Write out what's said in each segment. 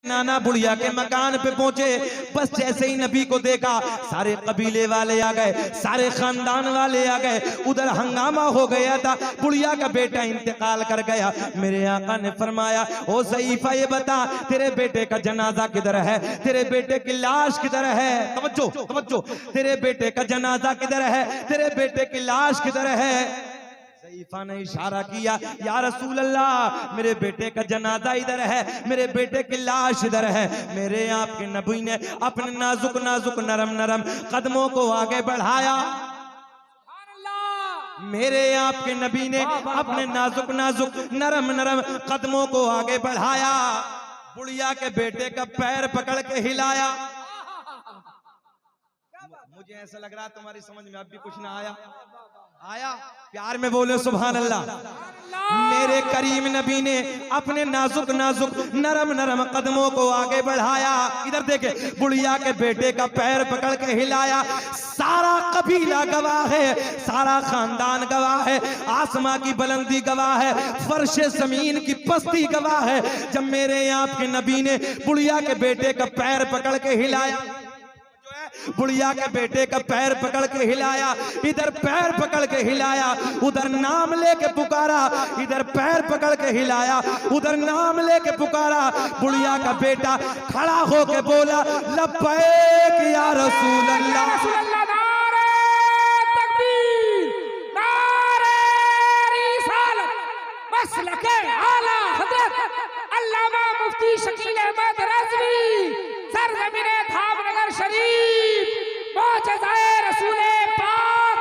नाना बुढ़िया के मकान पे पहुंचे, बस जैसे ही नबी को देखा सारे कबीले वाले आ गए, सारे खानदान वाले आ गए। उधर हंगामा हो गया था, बुढ़िया का बेटा इंतकाल कर गया। मेरे आका ने फरमाया, ओ ज़ईफ़ा ये बता तेरे बेटे का जनाजा किधर है, तेरे बेटे की लाश किधर है। तवज्जो तवज्जो, तेरे बेटे का जनाजा किधर है, तेरे बेटे की लाश किधर है। ज़ईफ़ा ने इशारा किया, या रसूल अल्लाह मेरे बेटे का जनाजा इधर है, मेरे बेटे की लाश इधर है। मेरे आपके नबी ने अपने नाजुक नाजुक नरम नरम कदमों को आगे बढ़ाया। मेरे आपके नबी ने अपने नाजुक नाजुक नरम नरम कदमों को आगे बढ़ाया, बुढ़िया के बेटे का पैर पकड़ के हिलाया। मुझे ऐसा लग रहा तुम्हारी समझ में अब भी कुछ ना आया। आया? प्यार में बोले सुभान अल्लाह। मेरे करीम नबी ने अपने नाजुक नाजुक नरम नरम कदमों को आगे बढ़ाया। इधर देखे, बुढ़िया के बेटे का पैर पकड़ के हिलाया। सारा कबीला गवाह है, सारा खानदान गवाह है, आसमां की बुलंदी गवाह है, फर्श जमीन की पस्ती गवाह है। जब मेरे आपके नबी ने बुढ़िया के बेटे का पैर पकड़ के हिलाया, बुढ़िया के बेटे का पैर पकड़ के हिलाया, इधर पैर पकड़ के हिलाया, उधर नाम लेके पुकारा, इधर पैर पकड़ के हिलाया, उधर नाम लेके पुकारा। बुढ़िया का बेटा खड़ा होके बोला, लब्बैक या रसूल अल्लाह। अल्लामा मुफ्ती शकील अहमद रज़वी सरज़मीने धामनगर शरीफ मौजज़ाए रसूले पाक।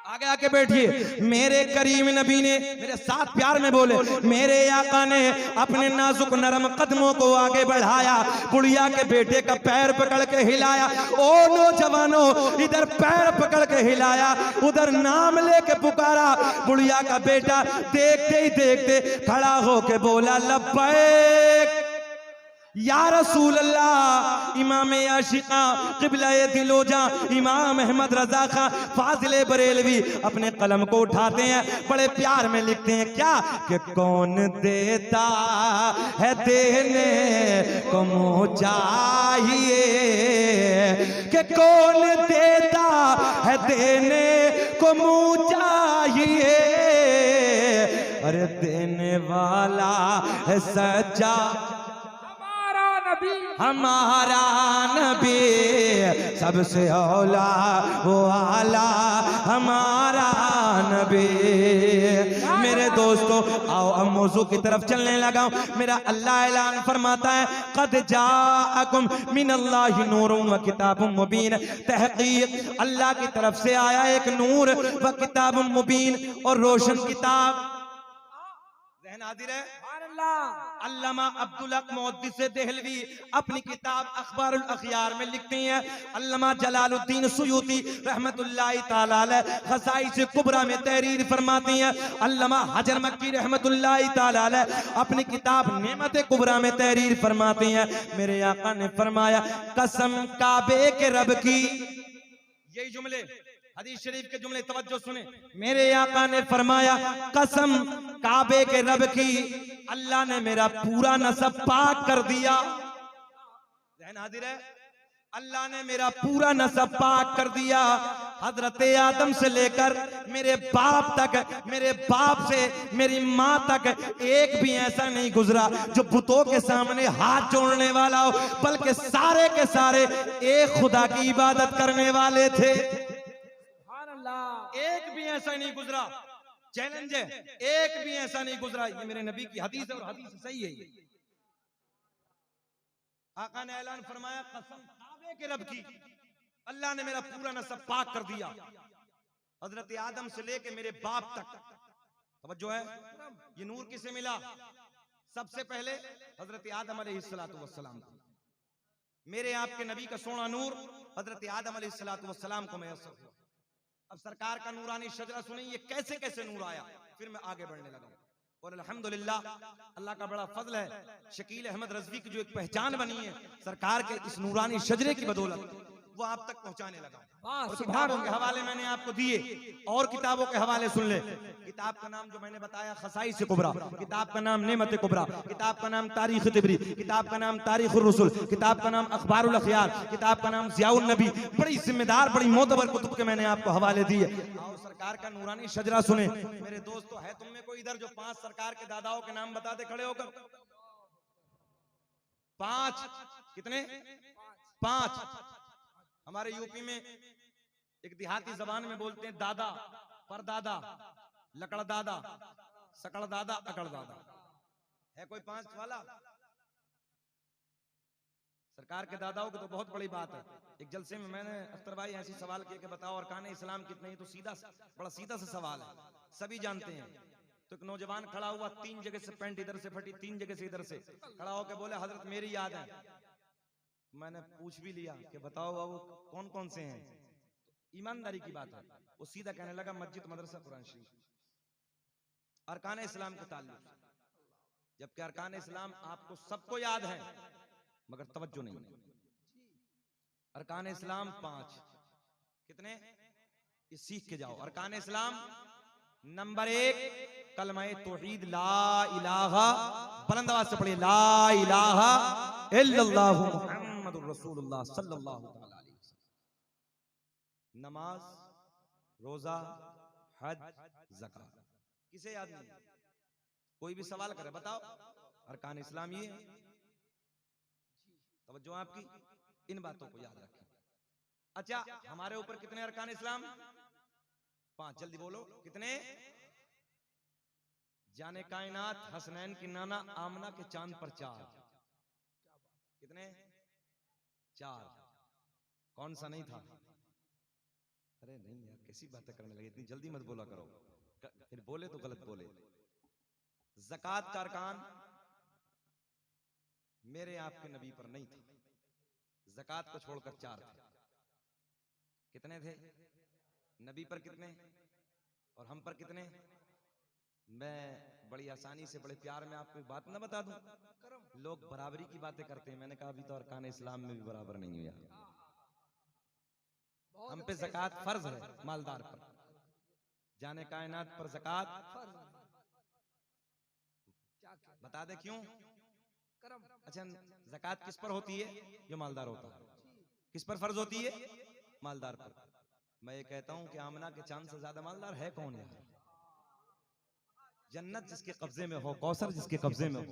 आगे आके बैठिए। मेरे करीम नबी ने, मेरे साथ प्यार में बोले, मेरे आका ने अपने नाजुक नरम कदमों को आगे बढ़ाया, बुढ़िया के बेटे का पैर पकड़ के हिलाया। ओ नौजवानों, इधर पैर पकड़ के हिलाया, उधर नाम लेके पुकारा। बुढ़िया का बेटा देखते ही देखते खड़ा होके बोला, लब्बैक या रसूल अल्लाह। इमाम आशिका क़िबला-ए दिलोजा इमाम अहमद रजा खां फाजिले बरेलवी अपने कलम को उठाते हैं, बड़े प्यार में लिखते हैं क्या कि कौन देता है देने को मुँह चाहिए, कि कौन देता है देने को मुँह चाहिए। अरे देने वाला है सच्चा हमारा नबी, सबसे औला वो आला हमारा नबी। मेरे दोस्तों आओ अब मौजू की तरफ चलने लगा। मेरा अल्लाह ऐलान फरमाता है, क़द जाअकुम मिनल्लाहि नूरुन व किताबुम मुबीन। तहक़ीक़ अल्लाह की तरफ से आया एक नूर व किताबुम मुबीन, और रोशन किताब। ज़हन हाज़िर है? अल्लामा अब्दुल हक मुहद्दिस देहलवी अपनी किताब अखबारुल अखयार में लिखते हैं, अल्लामा जलालुद्दीन सुयूती रहमतुल्लाहि ताला अलैह ख़ज़ाइस कुबरा में तहरीर फरमाते हैं, अल्लामा हजर मक्की रहमतुल्लाहि ताला अलैह अपनी किताब नेमत कुबरा में तहरीर फरमाते हैं। मेरे आका ने फरमाया, कसम काबे के रब की। यही जुमले हदीस शरीफ के जुमले, तवज्जो सुने। मेरे आका ने फरमाया, कसम काबे के रब की, अल्लाह ने मेरा पूरा नसब पाक कर दिया। ज़हन हाज़िर है? अल्लाह ने मेरा पूरा नसब पाक कर दिया। हजरत आदम से लेकर मेरे बाप तक, मेरे बाप से मेरी माँ तक एक भी ऐसा नहीं गुजरा जो बुतों के सामने हाथ जोड़ने वाला हो, बल्कि सारे के सारे एक खुदा की इबादत करने वाले थे। एक भी ऐसा नहीं गुजरा, चैलेंज है, एक भी ऐसा नहीं गुजरा। ये मेरे नबी की हदीस है और हदीस सही है। आका ने ऐलान फरमाया, कसम काबे के रब की, अल्लाह ने मेरा पूरा नसब पाक कर दिया, हजरत आदम से लेके मेरे बाप तक। तवज्जो है? ये नूर किसे मिला? सबसे पहले हजरत आदम अलैहिस्सलातु वस्सलाम को। मेरे आपके नबी का सोना नूर हजरत आदम अलैहिस्सलातु वस्सलाम को मैसर हुआ। अब सरकार का नूरानी शजरा सुने, ये कैसे कैसे नूर आया, फिर मैं आगे बढ़ने लगा। और अल्हम्दुलिल्लाह अल्लाह का बड़ा फजल है, शकील अहमद रज़वी की जो एक पहचान बनी है सरकार के इस नूरानी शजरे की बदौलत। वो आप तक पहुंचाने लगा। वाह, और सुभान किताबों के अल्लाह। हवाले मैंने आपको दिए, और किताबों के हवाले सुन ले। किताब का नाम जो मैंने बताया खसाइस कुबरा, किताब का नाम नेमत कुबरा, किताब का नाम तारीख तिबरी, किताब का नाम तारीख रसूल, किताब का नाम अखबारुल अखयार, किताब का नाम ज़ियाउन नबी। बड़ी जिम्मेदार, बड़ी मोतबर कुतुब के मैंने आपको हवाले दिए। और सरकार का नूरानी शजरा सुने मेरे दोस्तों। है तुम में कोई इधर जो 5 सरकार के दादाओं के नाम बताते खड़े होकर? 5 कितने? 5। हमारे यूपी में एक देहाती जबान में बोलते हैं दादा, परदादा, लकड़ दादा, सकड़ दादा, अकड़ दादा। है कोई 5 वाला? सरकार के दादाओं की तो बहुत बड़ी बात है। एक जलसे में मैंने अख्तर भाई ऐसी सवाल किया कि बताओ अरकान इस्लाम कितने हैं? तो बड़ा सीधा सा सवाल है, सभी जानते हैं। तो एक नौजवान खड़ा हुआ, 3 जगह से पैंट इधर से फटी, 3 जगह से इधर से, खड़ा होकर बोले हजरत मेरी याद है। मैंने पूछ भी लिया कि बताओ बाबू कौन कौन से हैं? तो ईमानदारी की बात है, वो सीधा कहने लगा मस्जिद, मदरसा, कुरान शरीफ, अरकान इस्लाम के ताल्लुक। जबकि अरकान इस्लाम आपको सबको याद है मगर तवज्जो नहीं। अरकान इस्लाम 5 कितने? ये सीख के जाओ। अरकान इस्लाम नंबर 1 कलमा तौहीद, ला इलाहा, बुलंद आवाज से पढ़िए, ला इलाहा इल्लल्लाह मुहम्मदुर रसूलुल्लाह सल्लल्लाहु तआला अलैहि वसल्लम। नमाज, रोजा, हज, ज़कात। किसे याद नहीं? कोई भी सवाल करे बताओ अरकान इस्लाम ये। तवज्जो आपकी, इन बातों को याद रखें। अच्छा, हमारे ऊपर कितने अरकान इस्लाम? 5। जल्दी बोलो कितने? जाने कायनात हसनैन की नाना आमना के चांद पर 4। कितने? 4। कौन सा नहीं था? अरे नहीं यार, कैसी बातें करने लगे, इतनी जल्दी मत बोला करो, फिर बोले तो गलत बोले। ज़कात का अरकान मेरे आपके नबी पर नहीं था। ज़कात को छोड़कर 4 थे। कितने थे? नबी पर कितने और हम पर कितने? मैं बड़ी आसानी से, बड़े प्यार में आपको एक बात ना बता दूं। लोग बराबरी की बातें करते हैं, मैंने कहा अभी तो अरकान इस्लाम में भी बराबर नहीं हुआ। हम पे ज़कात फर्ज है, मालदार पर, जाने कायनात पर ज़कात। बता दे क्यों? अच्छा, ज़कात किस पर होती है? जो मालदार होता है। किस पर फर्ज होती है? मालदार पर। मैं ये कहता हूं कि आमना के चांद से ज्यादा मालदार है कौन यार? जन्नत जिसके कब्जे में हो, कौसर जिसके कब्जे में हो,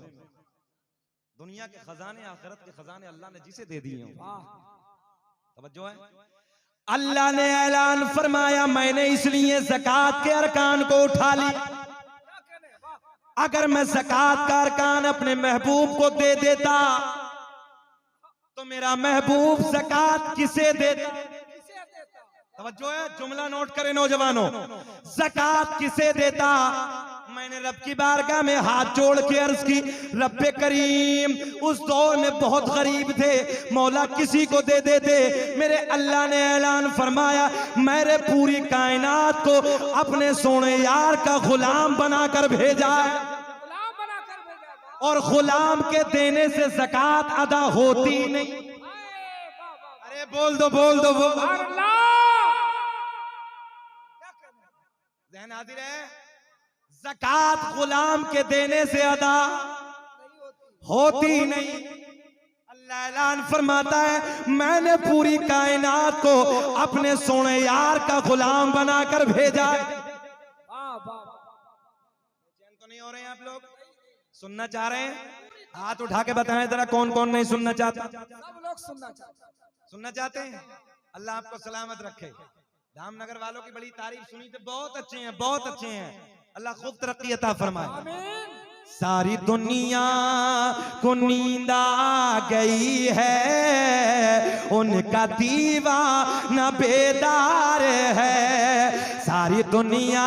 दुनिया के खजाने, आखिरत के खजाने अल्लाह ने जिसे दे दिए हो। तवज्जो है। अल्लाह ने ऐलान फरमाया मैंने इसलिए ज़कात के अरकान को उठा लिया। अगर मैं ज़कात का अरकान अपने महबूब को दे देता तो मेरा महबूब ज़कात किसे देता? तवज्जो है, जुमला नोट करें नौजवानों। ज़कात किसे देता? मैंने रब की बारगाह में हाथ जोड़ के अर्ज की, रब्बे करीम, उस दौर में बहुत गरीब थे, मौला किसी को दे देते। मेरे अल्लाह ने ऐलान फरमाया मेरे पूरी कायनात को अपने सोने यार का गुलाम बनाकर भेजा है, और गुलाम के देने से ज़कात अदा होती नहीं। अरे बोल दो, बोल दो, बोल दो। ज़हन हाजिर है? ज़कात गुलाम के देने से अदा होती नहीं। अल्लाह ऐलान फरमाता है मैंने पूरी कायनात को अपने सोने यार का गुलाम बनाकर भेजा है। चैन तो नहीं हो रहे हैं आप लोग? सुनना चाह रहे हैं? हाथ उठा के बताएं जरा कौन कौन नहीं सुनना चाहता? सब लोग सुनना चाहते हैं। अल्लाह आपको सलामत रखे। धामनगर वालों की बड़ी तारीफ सुनी तो बहुत अच्छे हैं, बहुत अच्छे हैं। अल्लाह खूब तरक्की अता फरमाए। सारी दुनिया को नींद आ गई है, उनका दीवाना बेदार है। सारी दुनिया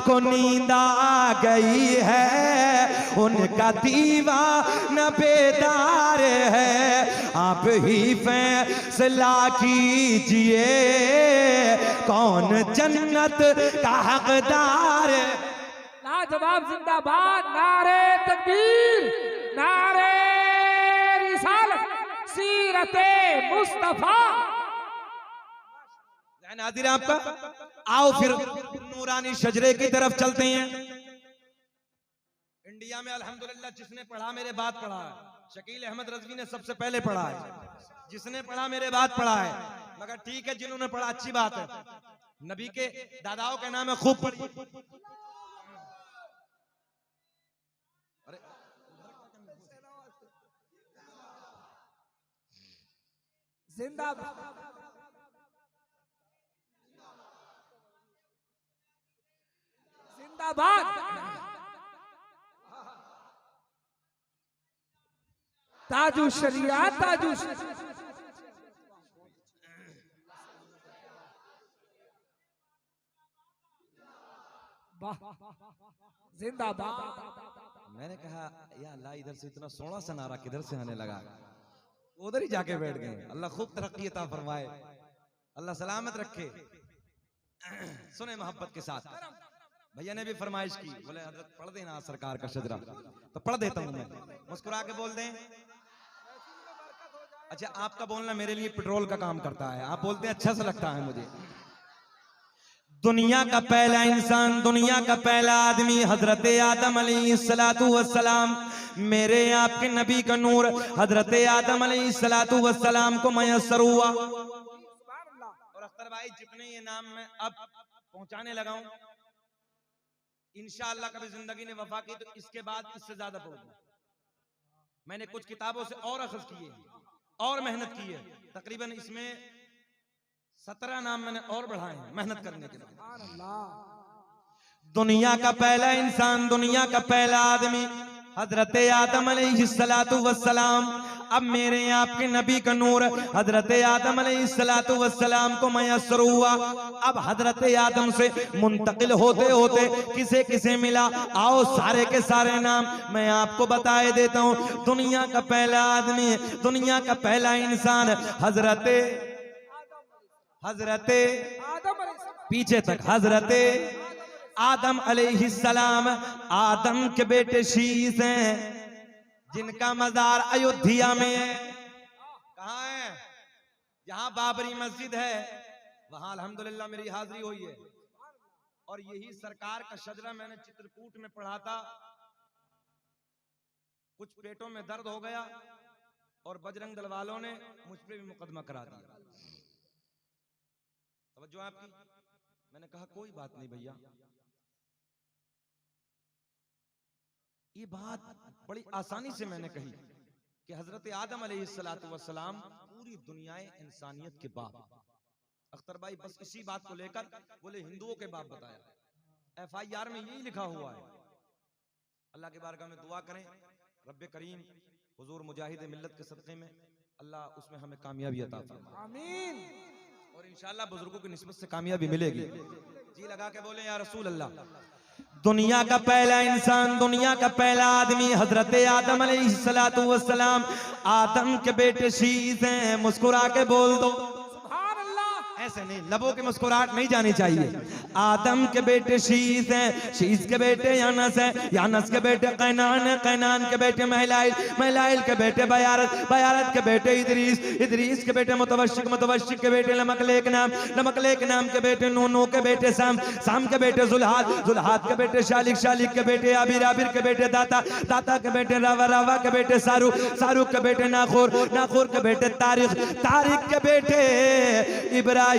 को नींद आ गई है, उनका दीवाना बेदार है। आप ही फैसला कीजिए कौन जन्नत का हकदार है। लाजवाब जिंदाबाद, नारे तकबीर, नारे रिसालत, सीरते मुस्तफा। ध्यान हाजिर है आपका। आओ फिर नूरानी शजरे की तरफ चलते हैं। इंडिया में अल्हम्दुलिल्लाह जिसने पढ़ा मेरे बाद पढ़ा है। शकील अहमद रज़वी ने सबसे पहले पढ़ा है, जिसने पढ़ा मेरे बाद पढ़ा है। मगर ठीक है, जिन्होंने पढ़ा अच्छी बात है, नबी के दादाओं के नाम है, खूब पढ़ी। जिंदाबाद जिंदाबाद। ताजु शरिया ताजु जिंदाबाद। मैंने कहा या अल्लाह, इधर से इतना सोना सा नारा किधर से आने लगा। उधर ही जाके बैठ गए। अल्लाह खूब तरक्की अता फरमाए, अल्लाह सलामत रखे। सुने मोहब्बत के साथ, भैया ने भी फरमाइश की, बोले हजरत पढ़ देना सरकार का शजरा, तो पढ़ देता हूं मैं। मुस्कुरा के बोल दें। अच्छा, आपका बोलना मेरे लिए पेट्रोल का काम करता है। आप बोलते हैं अच्छा सा लगता है मुझे। दुनिया का पहला इंसान, दुनिया का पहला आदमी हजरत आदम अलैहिस्सलातु वस्सलाम, मेरे आपके नबी का नूर हजरत आदम अलैहिस्सलातु वस्सलाम को मयस्सर हुआ। और अख्तर भाई, जितने ये नाम मैं अब पहुंचाने लगा हूं, इंशाअल्लाह कभी जिंदगी ने वफा की तो इसके बाद इससे ज्यादा पहुंचूंगा। मैंने कुछ किताबों से और अखज़ किए और मेहनत की है। तकरीबन इसमें 17 नाम मैंने और बढ़ाए हैं मेहनत करने के बाद। दुनिया का पहला इंसान, दुनिया का पहला आदमी हजरत आदम अलैहिस्सलातु वस्सलाम, अब मेरे आपके नबी का नूर हजरत आदम अलैहिस्सलातु वस्सलाम को मयस्सर हुआ। अब हजरत आदम से मुंतकिल होते होते किसे किसे मिला, आओ सारे के सारे नाम मैं आपको बताए देता हूँ। दुनिया का पहला आदमी, दुनिया का पहला इंसान हजरत पीछे तक हजरत आदम अलैहिस्सलाम, आदम के बेटे शीस हैं, जिनका मजार अयोध्या में है। कहाँ है? जहां बाबरी मस्जिद है वहां अल्हम्दुलिल्लाह मेरी हाजिरी हुई है। और यही सरकार का शजरा मैंने चित्रकूट में पढ़ा था। कुछ पेटों में दर्द हो गया और बजरंग दल वालों ने मुझ पे भी मुकदमा करा दिया। तवज्जो आपकी। मैंने कहा कोई बात नहीं भैया, ये बात बड़ी आसानी से मैंने कही कि हजरत आदम अलैहिस्सलातु वस्सलाम पूरी दुनिया इंसानियत के बाप। अख्तर भाई बस इसी बात को लेकर बोले हिंदुओं के बाप बताया। FIR में यही लिखा हुआ है। अल्लाह के बारगाह में दुआ करें, रब्बे करीम हुजूर मुजाहिद मिल्लत के सदक़े में अल्लाह उसमें हमें कामयाबी अता फरमाए। आमीन। और इंशाअल्लाह बुजुर्गों की निस्बत से कामयाबी मिलेगी। जी लगा के बोले या रसूल अल्लाह। दुनिया का पहला इंसान, दुनिया का पहला आदमी हजरत आदम अलैहिस्सलातु वस्सलाम, आदम के बेटे शीस हैं। मुस्कुरा के बोल दो सुभान अल्लाह। ऐसे नहीं, लबों की मुस्कुराहट नहीं जानी चाहिए। आदम के बेटे शीस हैं, शीस के बेटे यानस हैं, यानस के बेटे कैनान है, कैनान के बेटे महलाइल, महलाइल के बेटे बयारत, बयारत के बेटे इदरीस, इदरीस के बेटे मुतवश्शिक, मुतवश्शिक के बेटे लमकलेक नाम, लमकलेक नाम के बेटे नूह, नूह के बेटे साम, साम के बेटे जुल्हाद, जुल्हाद के बेटे शालिक, शालिक के बेटे आबिर, आबिर के बेटे दाता, दाता के बेटे रावा, रावा के बेटे सारू, सारू के बेटे नाखूर, नाखूर के बेटे तारिक, तारिक के बेटे इब्राहिम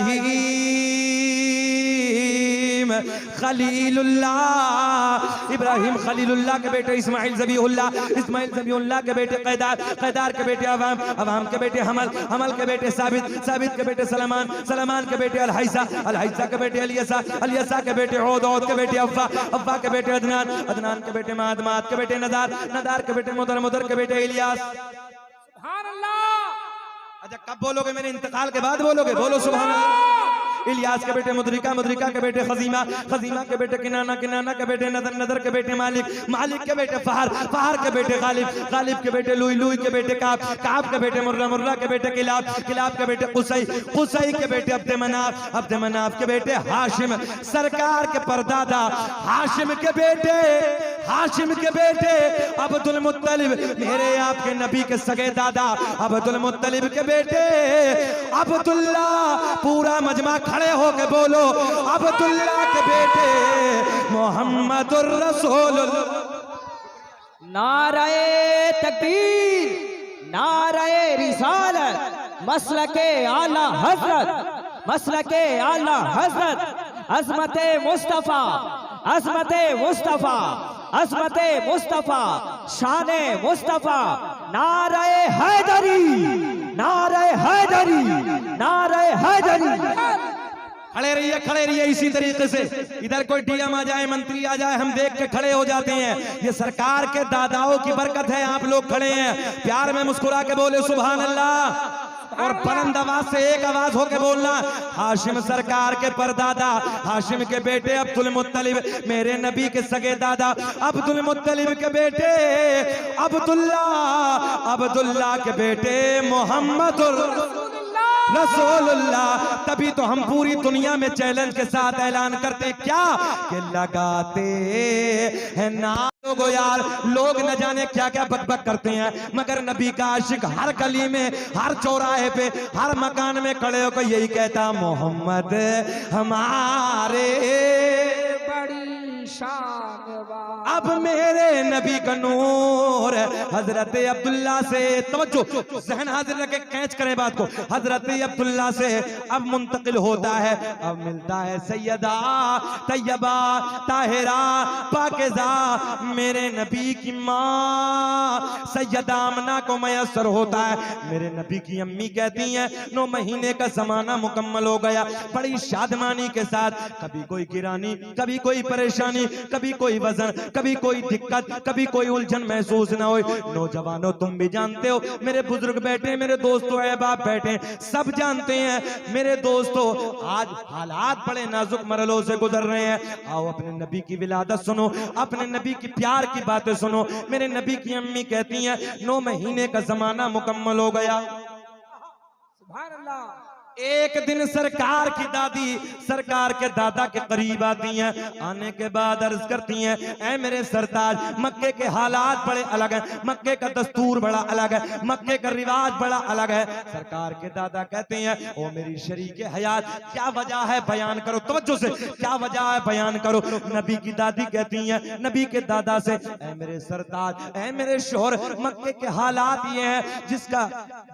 खलीलुल्लाह, इब्राहिम खलीलुल्लाह के बेटे इस्माइल ज़बीहुल्लाह, इस्माइल ज़बीहुल्लाह के बेटे कैदार, कैदार के बेटे अवाम, अवाम के बेटे हमल, हमल के बेटे साबित, साबित के बेटे सलमान, सलमान के बेटे अलहैसा, अलहैसा के बेटे अलियसा, अलियसा के बेटे औद, औद के बेटे अफ़्फ़ा, अफ़्फ़ा के बेटे अदनान, अदनान के बेटे माद, माद के बेटे नदार, नदार के बेटे मुदर, मुदर के बेटे इलियास। सुभान अल्लाह। अच्छा कब बोलोगे? मेरे इंतकाल के बाद बोलोगे। बोलो सुभान अल्लाह। इलियास के बेटे मुद्रिका, मुद्रिका के बेटे खजीमा, खजीमा के बेटे किनाना, किनाना के बेटे नदर, नदर के बेटे मालिक, मालिक के बेटे फहर, फहर के बेटे गालिब, गालिब के बेटे लुई, लुई के बेटे काब, काब के बेटे मुर्रा, मुर्रा के बेटे किलाब, किलाब के बेटे कुसई, कुसई के बेटे अब्द मनाफ, अब्द मनाफ के बेटे हाशिम, सरकार के परदादा हाशिम के बेटे हाशिम के बेटे अब्दुल मुत्तलिब, मेरे आपके नबी के सगे दादा अब्दुल मुत्तलिब के बेटे अब्दुल्ला। पूरा मजमा खड़े होके बोलो, अब्दुल्ला के बेटे मोहम्मदुर रसूलुल्लाह। नाराए तकबीर, नाराए रिसालत, मसलके आला हजरत, मसलके आला हजरत, अजमते मुस्तफा, अजमते मुस्तफा, अजमते मुस्तफा, शाने मुस्तफा। नाराए हैदरी, नाराए हैदरी, नाराए हैदरी। खड़े रहिए इसी तरीके से। इधर कोई डीएम आ जाए, मंत्री आ जाए, हम देख के खड़े हो जाते हैं। ये सरकार के दादाओं की बरकत है, आप लोग खड़े हैं। प्यार में मुस्कुरा के बोले सुभान अल्लाह, और बुलंद आवाज से एक आवाज होके बोलना, हाशिम सरकार के परदादा, हाशिम के बेटे अब्दुल मुत्तलिब, मेरे नबी के सगे दादा अब्दुल मुत्तलिब के बेटे अब्दुल्ला, अब्दुल्ला के बेटे मोहम्मदुर रसूलुल्लाह। तभी तो हम पूरी दुनिया में चैलेंज के साथ ऐलान करते क्या कि लगाते हैं ना लोगो यार। लोग न जाने क्या क्या बकबक करते हैं, मगर नबी का आशिक हर गली में, हर चौराहे पे, हर मकान में खड़े होकर यही कहता, मोहम्मद हमारे बड़ी शान वाला। अब मेरे नबी का नूर हजरत अब्दुल्ला से, तवज्जो जहन हाजिर रखे, कैच करें बात को, हजरत अब्दुल्ला से अब मुंतकिल होता है, अब मिलता है सैयदा तैयबा ताहिरा पाकिज़ा मेरे नबी की माँ सैयदा आमना को मयसर होता है। मेरे नबी की अम्मी कहती हैं 9 महीने का जमाना मुकम्मल हो गया, बड़ी शादमानी के साथ, कभी कोई गिरानी, कभी कोई परेशानी, कभी कोई वजन, कभी कोई दिक्कत, कभी कोई उलझन महसूस ना हो। नौजवानों तुम भी जानते हो, मेरे बुजुर्ग बैठे, मेरे दोस्तों अहबाब बैठे, सब जानते हैं मेरे दोस्तों, आज हालात बड़े नाजुक मरलों से गुजर रहे हैं। आओ अपने नबी की विलादत सुनो, अपने नबी की प्यार की बातें सुनो। मेरे नबी की अम्मी कहती हैं 9 महीने का जमाना मुकम्मल हो गया। सुभान अल्लाह। एक दिन सरकार की दादी सरकार के दादा के करीब आती हैं, आने के बाद अर्ज करती हैं, ऐ मेरे सरताज, मक्के के हालात बड़े अलग हैं, मक्के का दस्तूर बड़ा अलग है, मक्के का रिवाज बड़ा अलग है। सरकार के दादा कहते हैं, ओ मेरी शरीक हयात, क्या वजह है बयान करो, तवज्जो से, क्या वजह है बयान करो। नबी की दादी कहती हैं नबी के दादा से, ऐ मेरे सरताज, ऐ मेरे शोहर, मक्के के हालात ये हैं,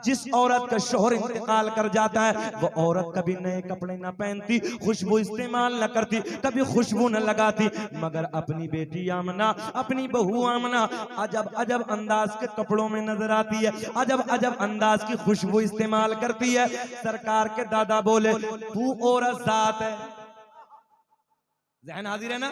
जिस औरत का शोहर इंतकाल कर जाता है वो औरत कभी नए कपड़े ना पहनती, खुशबू इस्तेमाल न करती, कभी खुशबू न लगाती, मगर अपनी बेटी आमना, अपनी बहू आमना अजब अजब अंदाज के कपड़ों में नजर आती है, अजब अजब अंदाज की खुशबू इस्तेमाल करती है। सरकार के दादा बोले, तू औरत जात है, जहन हाजिर है ना।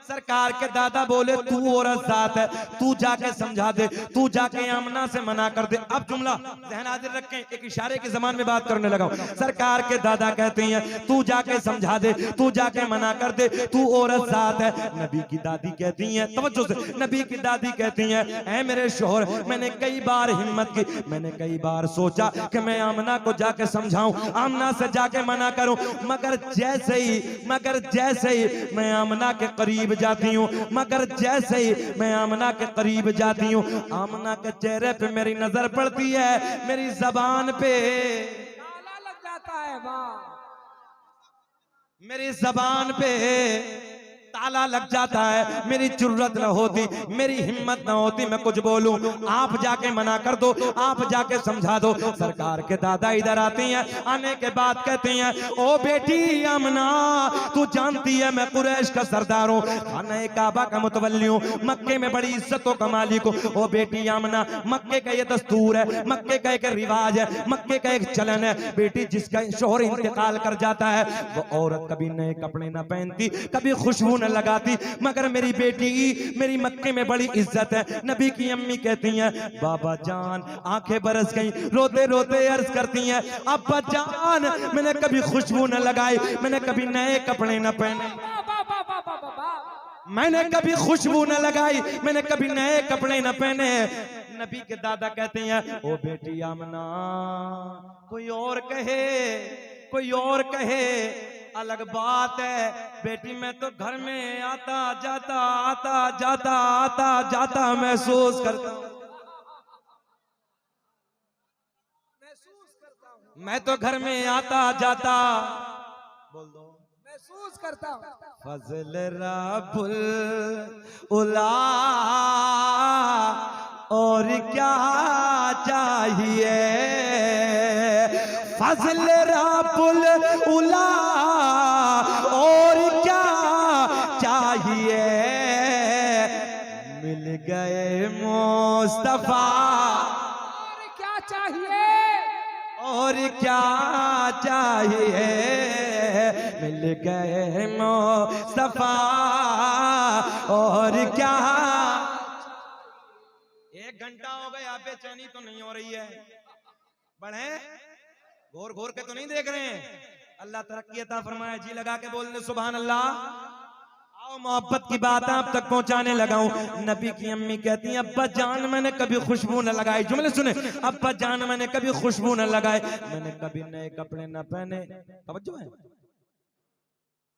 सरकार के दादा बोले, तू औरत जात है, तू जाके समझा दे, तू जाके आमना से मना कर दे। अब जुमला जहन हाजिर रखें, एक इशारे के जमान में बात करने लगा हूं। सरकार के दादा कहते हैं, तू जाके समझा दे, तू जाके मना कर दे, तू औरत जात है। नबी की दादी कहती हैं, तवज्जो से, नबी की दादी कहती हैं, ऐ मेरे शोहर, मैंने कई बार हिम्मत की, मैंने कई बार सोचा कि मैं आमना को जाके समझाऊं, आमना से जाके मना करूं, मगर जैसे ही मैं आमना के करीब जाती हूँ, मगर जैसे ही मैं आमना के करीब जाती हूँ, आमना के चेहरे पे मेरी नजर पड़ती है, मेरी जबान पे ताला लग जाता है, वाह, मेरी जबान पे ताला लग जाता है। मेरी जुर्रत न होती, मेरी हिम्मत न होती मैं कुछ बोलूं, आप जाके मना कर दो, आप जाके समझा दो। सरकार के दादा इधर आते हैं, आने के बाद कहते हैं, ओ बेटी आमना, तू जानती है मैं कुरैश का सरदार हूँ, खाना काबा का मुतवल्ली हूँ, मक्के में बड़ी इज्जतों का मालिक हूँ। ओ बेटी आमना, मक्के का ये दस्तूर है, मक्के का एक रिवाज है, मक्के का एक चलन है, बेटी जिसका शोहर इंतकाल कर जाता है वो औरत कभी नए कपड़े ना पहनती, कभी खुशबू लगाती, मगर मेरी बेटी मेरी मक्के में बड़ी इज्जत है। नबी की अम्मी कहती हैं, बाबा जान, आंखें बरस गई, रोते रोते अर्ज करती हैं, अब्बा जान, मैंने कभी खुशबू न लगाई, मैंने कभी नए कपड़े न पहने, मैंने कभी खुशबू न लगाई, मैंने कभी नए कपड़े न पहने। नबी के दादा कहते हैं, ओ बेटी आमना, कोई और कहे, कोई और कहे, अलग बात है बेटी, मैं तो घर में आता जाता महसूस करता हूँ। मैं तो घर में आता जाता, बोल दो, महसूस करता हूँ। फजल रब्बुल उला और क्या चाहिए, फजल रब्बुल उला और क्या चाहिए, मिल गए मुस्तफा और क्या चाहिए, और क्या चाहिए, मिल गए मुस्तफा और क्या। 1 घंटा हो गया, बेचैनी तो नहीं हो रही है, बढ़े घोर घोर के तो नहीं देख रहे हैं। अल्लाह तरक्की अता फरमाए, जी लगा के बोलने सुभान अल्लाह। आओ मोहब्बत की बात आप तक पहुंचाने लगा हूं। नबी की अम्मी कहती हैं अब्बा जान मैंने कभी खुशबू न लगाई, जुमले सुने, अब्बा जान मैंने कभी खुशबू न लगाए, मैंने कभी नए कपड़े न पहने। तवज्जो है।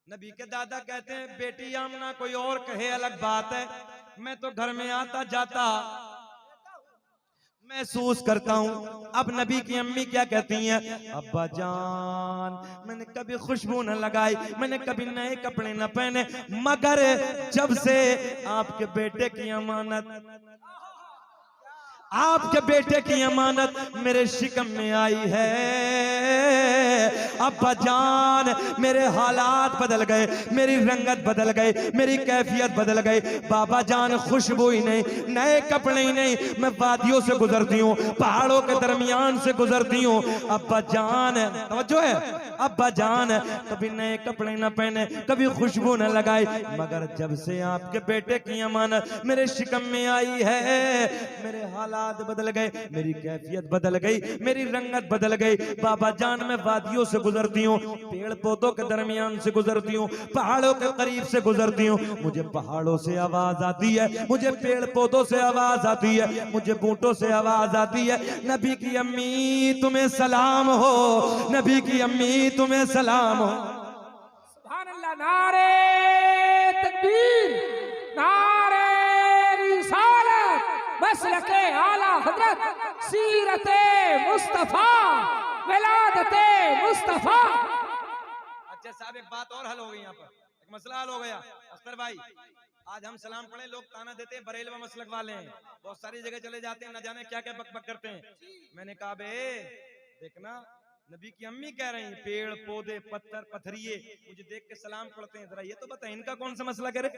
नबी के दादा कहते हैं बेटी आमना कोई और कहे अलग बात है, मैं तो घर में आता जाता महसूस करता हूं। अब नबी की अम्मी क्या कहती हैं, अब्बा जान मैंने कभी खुशबू न लगाई, मैंने कभी नए कपड़े न पहने, मगर जब से आपके बेटे की अमानत मेरे शिकम में आई है, अब्बा जान मेरे हालात बदल गए, मेरी रंगत बदल गई, मेरी कैफियत बदल गई। बाबा जान खुशबू ही नहीं, नए कपड़े ही नहीं, मैं वादियों से गुजरती हूँ, पहाड़ों के दरमियान से गुजरती हूँ। अब्बा जान, तवज्जो है, अब्बा जान कभी नए कपड़े न पहने, कभी खुशबू न लगाई, मगर जब से आपके बेटे की अमानत मेरे शिकम में आई है, मेरे हालात बदल गए, मेरी कैफियत बदल गई, मेरी रंगत बदल गई। बाबा जान मैं वादियों से गुजरती हूँ, पेड़ पौधों के दरमियान से गुजरती हूँ, पहाड़ों के करीब से गुजरती हूँ, मुझे पहाड़ों से आवाज आती है, मुझे पेड़ पौधों से आवाज आती है, मुझे बूटों से आवाज आती है, नबी की अम्मी तुम्हें सलाम हो, नबी की अम्मी तुम्हें सलाम हो। सुभान अल्लाह, नारे तकबीर, नारे रिसालत, मसलके आला हजरत, सीरते मुस्तफा, विलादते मुस्तफा। अच्छा साहब एक बात और हल हो गई, यहाँ पर एक मसला हल हो गया। अस्तर भाई आज हम सलाम पढ़े, लोग ताना देते हैं बरेलवा मसलक वाले हैं, बहुत सारी जगह चले जाते हैं, न जाने क्या क्या बक बक करते हैं। मैंने कहा बे देखना, नबी की अम्मी कह रही पेड़ पौधे पत्थर पत्थरिए मुझे देख के सलाम पढ़ते हैं, जरा ये तो बता इनका कौन सा मसला करे।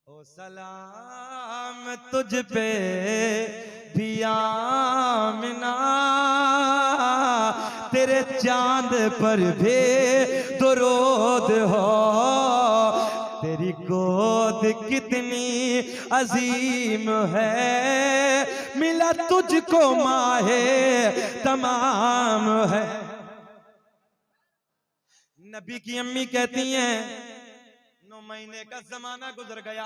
ओ सलाम तुझ पे भी आमिना, तेरे चांद पर भी दुरूद हो, तेरी गोद कितनी अजीम है, मिला तुझको माहे तमाम है। नबी की अम्मी कहती हैं 9 महीने का जमाना गुजर गया,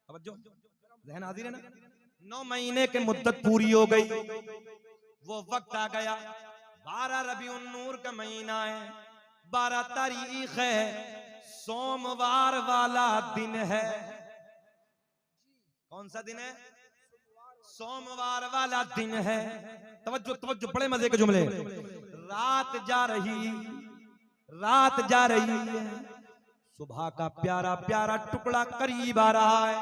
तवज्जो ज़हन हाजिर है ना, 9 महीने की मुद्दत पूरी हो गई, वो वक्त आ गया, 12 रबीउन नूर का महीना है, 12 तारीख है, सोमवार वाला दिन है। कौन सा दिन है? सोमवार वाला दिन है। तवज्जो तवज्जो, बड़े मजे के जुमले। रात जा रही है, सुबह का प्यारा प्यारा टुकड़ा करीब आ रहा है।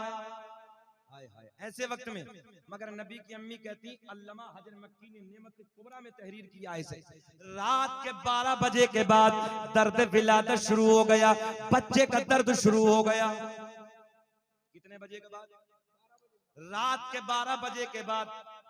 हाय हाय, ऐसे वक्त में मगर नबी की अम्मी कहती अल्लामा हजर मक्की ने नेमत कुबरा में तहरीर किया है इसे, रात के 12 बजे के बाद दर्द विलादत शुरू हो गया, बच्चे का दर्द शुरू हो गया। कितने बजे के बाद? रात के 12 बजे के बाद,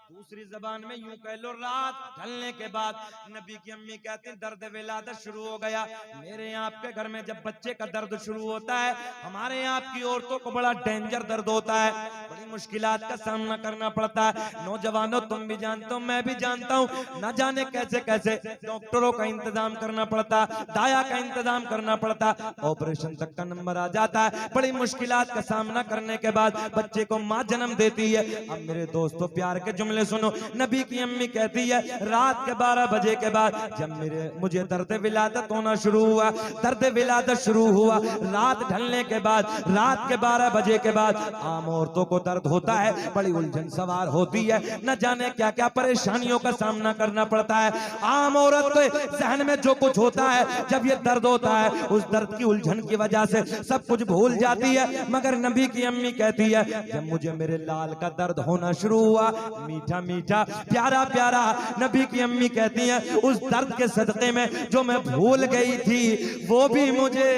दूसरी जबान में यूं कह लो रात ढलने के बाद। नबी की अम्मी कहती दर्द विलादत शुरू हो गया। मेरे आपके घर में जब बच्चे का दर्द शुरू होता है, हमारे यहाँ की औरतों को बड़ा डेंजर दर्द होता है, बड़ी मुश्किलात का सामना करना पड़ता है। नौजवानों तुम भी जानते हो, मैं भी जानता हूँ, न जाने कैसे कैसे डॉक्टरों का इंतजाम करना पड़ता, दाया का इंतजाम करना पड़ता, ऑपरेशन तक का नंबर आ जाता है। बड़ी मुश्किलात का सामना करने के बाद बच्चे को माँ जन्म देती है। अब मेरे दोस्तों प्यार के जुमले ले सुनो, नबी की अम्मी कहती है रात के 12 बजे के बाद जब मुझे दर्द विलादत होना शुरू हुआ, दर्द विलादत शुरू हुआ, रात ढलने के बाद, रात के 12 बजे के बाद आम औरतों को दर्द होता है, बड़ी उलझन सवार होती है, न जाने क्या क्या परेशानियों का सामना करना पड़ता है। आम औरत के जहन में जो कुछ होता है, जब ये दर्द होता है, उस दर्द की उलझन की वजह से सब कुछ भूल जाती है। मगर नबी की अम्मी कहती है जब मुझे मेरे लाल का दर्द होना शुरू हुआ, मीठा मीठा प्यारा प्यारा, नबी की अम्मी कहती है उस दर्द के सदके में जो मैं भूल गई थी वो भी मुझे,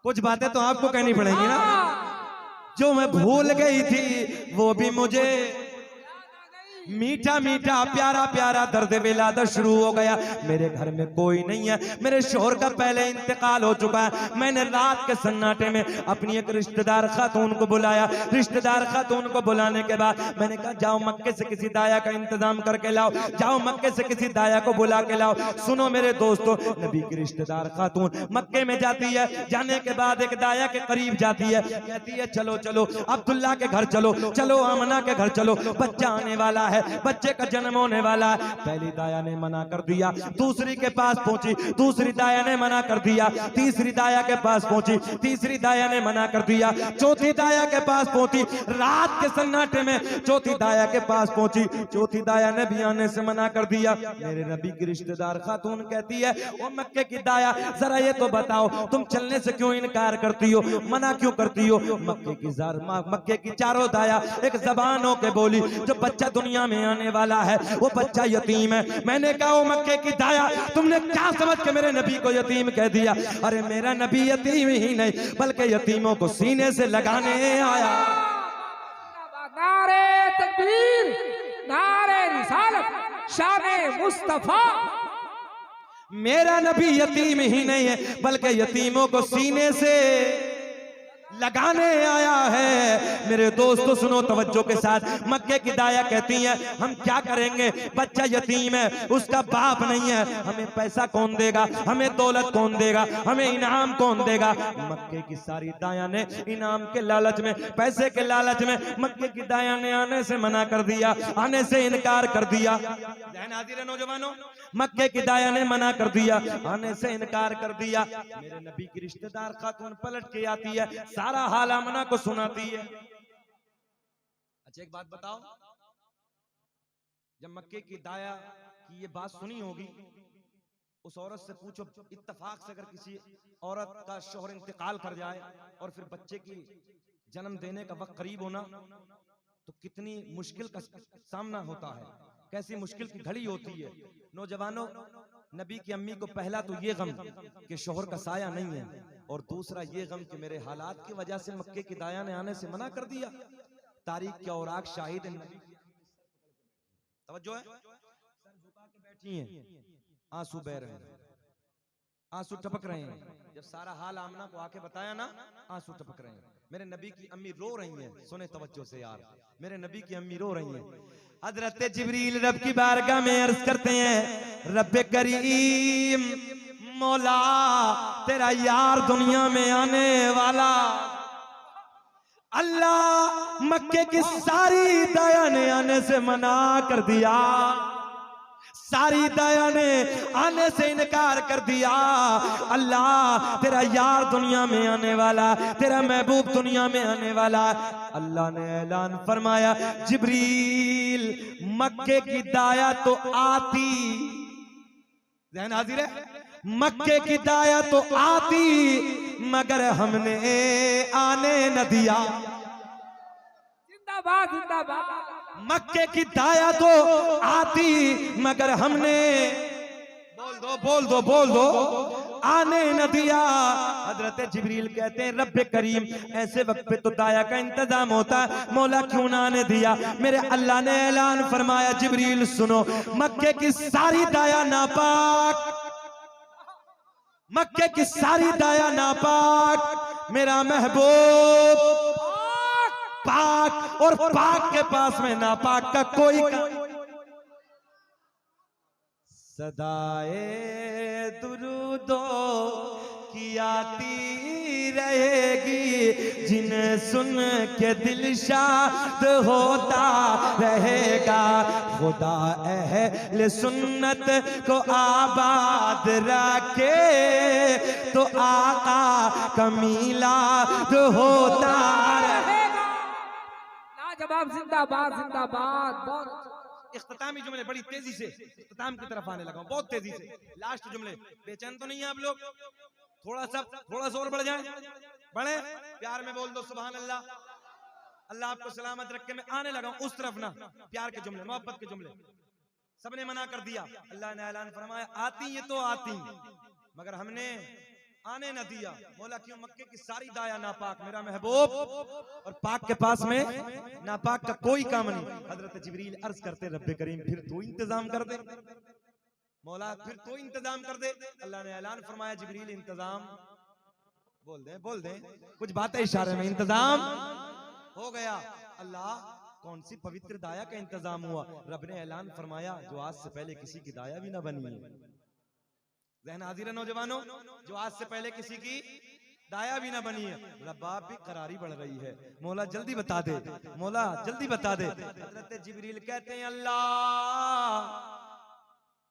कुछ बातें तो आपको कहनी पड़ेंगी ना, जो मैं भूल गई थी वो भी मुझे मीठा मीठा प्यारा प्यारा दर्द विलादत शुरू हो गया। मेरे घर में कोई नहीं है, मेरे शोहर का पहले इंतकाल हो चुका है। मैंने रात के सन्नाटे में अपनी एक रिश्तेदार खातून को बुलाया। रिश्तेदार खातून को बुलाने के बाद मैंने कहा जाओ मक्के से किसी दाया का इंतजाम करके लाओ, जाओ मक्के से किसी दाया को बुला के लाओ। सुनो मेरे दोस्तों, नबी की रिश्तेदार खातून मक्के में जाती है, जाने के बाद एक दाया के करीब जाती है, कहती है चलो चलो अब्दुल्ला के घर चलो, चलो आमना के घर चलो, बच्चा आने वाला है, बच्चे का जन्म होने वाला है। पहली दाया ने मना कर दिया, दूसरी के पास पहुंची, दूसरी दाया ने मना कर दिया, तीसरी दाया के पास पहुंची, तीसरी दाया ने मना कर दिया, चौथी दाया के पास पहुंची, रात के सन्नाटे में चौथी दाया के पास पहुंची, चौथी दाया ने भी आने से मना कर दिया। मेरे नबी की रिश्तेदार खातून कहती है ओ मक्के की दाया जरा ये तो बताओ तुम चलने से क्यों इनकार करती हो, मना क्यों करती हो। मक्के की चारों दाया एक जबान होके बोली जो बच्चा दुनिया में आने वाला है वो बच्चा यतीम है। मैंने कहा ओ मक्के की दाया तुमने क्या समझ के मेरे नबी को यतीम कह दिया। अरे मेरा नबी यतीम ही नहीं बल्कि यतीमों को सीने से लगाने आया। नारे तकबीर, नारे रिसालत, शाने मुस्तफा। मेरा नबी यतीम ही नहीं है बल्कि यतीमों को सीने से लगाने आया है। मेरे दोस्तों सुनो तवज्जो के साथ, मक्के की दाया कहती है हम क्या करेंगे, बच्चा यतीम है, उसका बाप नहीं है, हमें पैसा कौन देगा, हमें दौलत कौन देगा, हमें इनाम कौन देगा। मक्के की सारी दाया ने इनाम के लालच में, पैसे के लालच में मक्के की दाया ने आने से मना कर दिया, आने से इनकार कर दिया। नौजवानों, मक्के की दाया ने मना कर दिया, आने से इनकार कर दिया। मेरे नबी की रिश्तेदार खातून पलट के आती है, सारा हाल आमना को सुनाती है। अच्छा एक बात बताओ, जब मक्के की दाया की ये बात सुनी होगी, उस औरत से पूछो इत्तेफाक से अगर किसी औरत का शौहर इंतकाल कर जाए और फिर बच्चे की जन्म देने का वक्त करीब होना, तो कितनी मुश्किल का सामना होता है, कैसी मुश्किल की घड़ी होती है। नौजवानों, नबी की अम्मी को पहला तो ये गम कि शौहर का साया नहीं है, और दूसरा ये गम कि मेरे हालात की वजह से मक्के की दाया ने आने से मना कर दिया। तारीख के औराक शाहिद है। तवज्जो है, सर झुका के बैठी हैं, आंसू बह रहे हैं, आंसू टपक रहे हैं। जब सारा हाल आमना को आके बताया ना, आंसू टपक रहे हैं। मेरे नबी की अम्मी रो रही हैं, सुने तवज्जो से यार, मेरे नबी की अम्मी रो रही हैं। हजरत जिब्रील रब की बारगाह में अर्ज करते हैं रब करीम मौला तेरा यार दुनिया में आने वाला। अल्लाह मक्के की सारी दाया ने आने से मना कर दिया, सारी दाया ने आने से इनकार कर दिया। अल्लाह तेरा यार दुनिया में आने वाला, तेरा महबूब दुनिया में आने वाला। अल्लाह ने ऐलान फरमाया जिब्रील मक्के की दाया तो आती, ज़हन हाजिर है, मक्के की दाया तो आती मगर हमने आने न दिया। जिंदाबाद जिंदाबाद। मक्के की दाया तो आती मगर हमने, बोल दो बोल दो बोल दो, आने न दिया। हजरत जिब्रील कहते हैं रब्बे करीम ऐसे वक्त पे तो दाया का इंतजाम होता है, मौला क्यों ना आने दिया। मेरे अल्लाह ने ऐलान फरमाया जिब्रील सुनो, मक्के की सारी दाया नापाक, मक्के की सारी दाया नापाक, मेरा महबूब पाक, और पाक के पास में नापाक का कोई सदाए दुरूदो की आती रहेगी, जिन्हें सुन के दिल शाद होता रहेगा। खुदा अहले सुन्नत को आबाद रखे तो आका का मीलाद होता रहेगा। लाजवाब, जिंदाबाद जिंदाबाद। बहुत इख्तितामी जुमले बड़ी तेजी से इख्तिताम की तरफ आने लगा हूं, बहुत तेजी से। लास्ट जुमले, बेचैन तो नहीं है आप लोग? थोड़ा सा और बढ़ जाए, बढ़े, प्यार में बोल दो सुभान अल्लाह। अल्लाह आपको सलामत रखे। मैं आने लगा हूं उस तरफ ना, प्यार के जुमले, मोहब्बत के जुमले। सबने मना कर दिया, अल्लाह ने ऐलान फरमाया आती ये तो आती, मगर हमने आने न दिया। मौला क्यों? मक्के की सारी दाया नापाक, मेरा महबूब और पाक के पास में नापाक का कोई काम नहीं। हजरत जिब्रील अर्ज करते रब्बे करीम फिर तू इंतजाम कर दे, मौला फिर तू इंतजाम कर दे। अल्लाह ने ऐलान फरमाया जिब्रील इंतजाम, बोल दे कुछ बातें इशारे में, इंतजाम हो गया। अल्लाह कौन सी पवित्र दाया का इंतजाम हुआ? रब ने ऐलान फरमाया जो आज से पहले किसी की दाया भी ना बनी है। ज़हन हाजिर है नौजवानों, जो आज से पहले किसी की दाया भी ना बनी है। रब्बाब भी करारी बढ़ रही है, मौला जल्दी बता दे, मौला जल्दी बता दे। हज़रत जिब्रील कहते हैं अल्लाह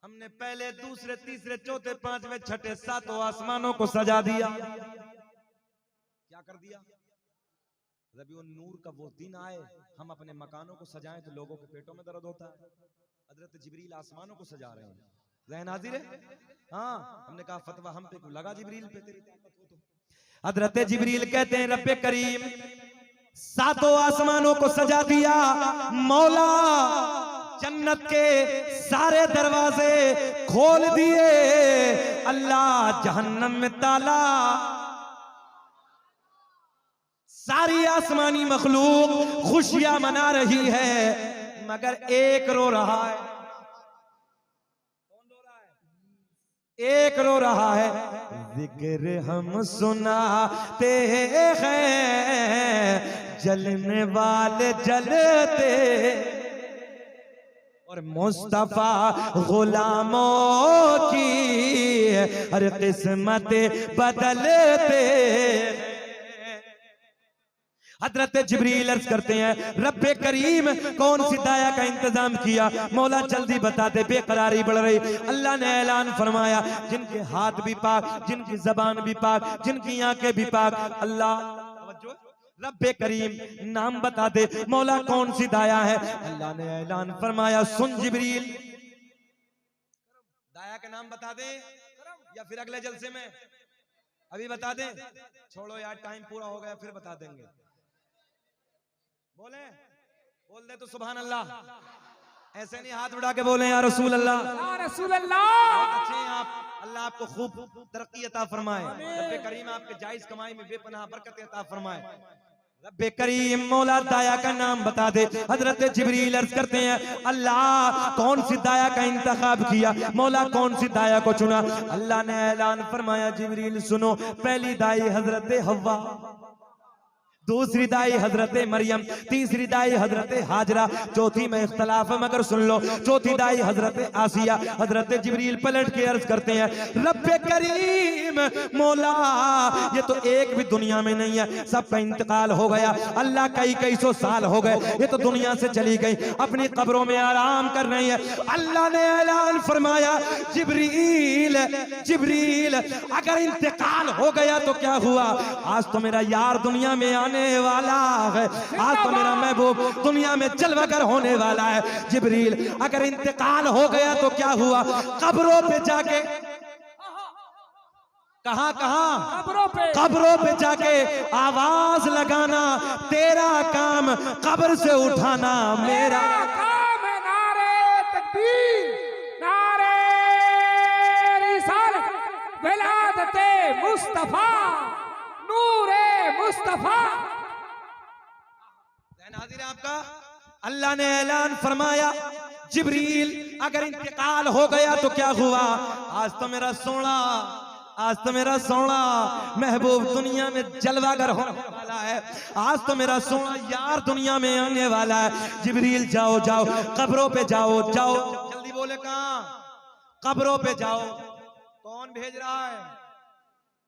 हमने पहले, दूसरे, तीसरे, चौथे, पांचवें, छठे, सातों आसमानों को सजा दिया। क्या कर दिया? रबी उन नूर का वो दिन आए हम अपने मकानों को सजाएं तो लोगों के पेटों में दर्द होता है। हज़रत जिब्रील आसमानों को सजा रहे हैं। ज़हन हाजिर है? हाँ, हमने कहा फतवा हम पे लगा जिब्रील पे, तेरी ताकत हो तो। हज़रत जिब्रील कहते हैं रब्बे करीम सातों आसमानों को सजा दिया, मौला जन्नत के सारे दरवाजे खोल दिए, अल्लाह जहन्नम में ताला। सारी आसमानी मखलूक खुशियां मना रही है, मगर एक रो रहा है। एक रो रहा है। जिक्र हम सुनाते हैं जलने वाले जलते, और मुस्तफा गुलामों की हर किस्मत बदलते। हजरत जिब्रील अर्ज करते हैं रब्बे करीम कौन सी दाया का इंतजाम किया? मौला जल्दी बता दे, बेकरारी बढ़ रही। अल्लाह ने ऐलान फरमाया जिनके हाथ भी पाक, जिनकी जबान भी पाक, जिनकी आंखें भी पाक, अल्लाह रब्बे करीम नाम बता दे, मौला कौन सी दाया है? अल्लाह ने ऐलान फरमाया सुन जिब्रील, दाया का नाम बता दे या फिर अगले जलसे में? अभी बता दें? छोड़ो यार, टाइम पूरा हो गया, फिर बता देंगे। बोल दे तो सुभान अल्लाह। ऐसे नहीं हाथ उठा के बोले या रसूल अल्लाह, या रसूल अल्लाह। अच्छे हैं आप, अल्लाह आपको खूब तरक्की अता फरमाए। रब्बे करीम आपके जायज कमाई में बेपनाह बरकत अता फरमाए। रब्बे करीम मौला दाया का नाम बता दे। हजरत जिब्रील अर्ज करते हैं अल्लाह कौन सी दाया का इंतखाब किया? मौला कौन सी दाया को चुना? अल्लाह ने ऐलान फरमाया जिब्रील सुनो, पहली दाई हजरत हव्वा, दूसरी दाई हजरत मरियम, तीसरी दाई हजरत हाजरा, चौथी में इख्तलाफ है मगर सुन लो, चौथी दाई हजरत आसिया। हजरत जिब्रील पलट के अर्ज करते हैं रब्बे करीम मौला ये तो एक भी दुनिया में नहीं है, सबका इंतकाल हो गया। अल्लाह कई सौ साल हो गए, ये तो दुनिया से चली गई, अपनी कब्रों में आराम कर रही है। अल्लाह ने ऐलान फरमाया जिब्रील जिब्रील अगर इंतकाल हो गया तो क्या हुआ? आज तो मेरा यार दुनिया में आने वाला है, आज तो मेरा महबूब दुनिया में जलवागर होने वाला है। जिब्रील अगर इंतकाल हो गया तो क्या हुआ? कब्रों पे जाके, कहां कब्रों पे जाके आवाज लगाना तेरा काम, कब्र से उठाना मेरा काम है। नारे तकबीर, नारे रिसालत, विलादते मुस्तफा, नूरे मुस्तफा। हाजिर है आपका। अल्लाह ने ऐलान फरमाया जिब्रील अगर इंतकाल हो गया तो क्या हुआ? आज तो मेरा सोना, आज तो मेरा सोना महबूब दुनिया में जलवागर होने वाला है, आज तो मेरा सोना यार दुनिया में आने वाला है। जिब्रील जाओ जाओ कब्रों पे जाओ, जाओ जल्दी बोले, कहां? कब्रों पे जाओ। कौन भेज रहा है?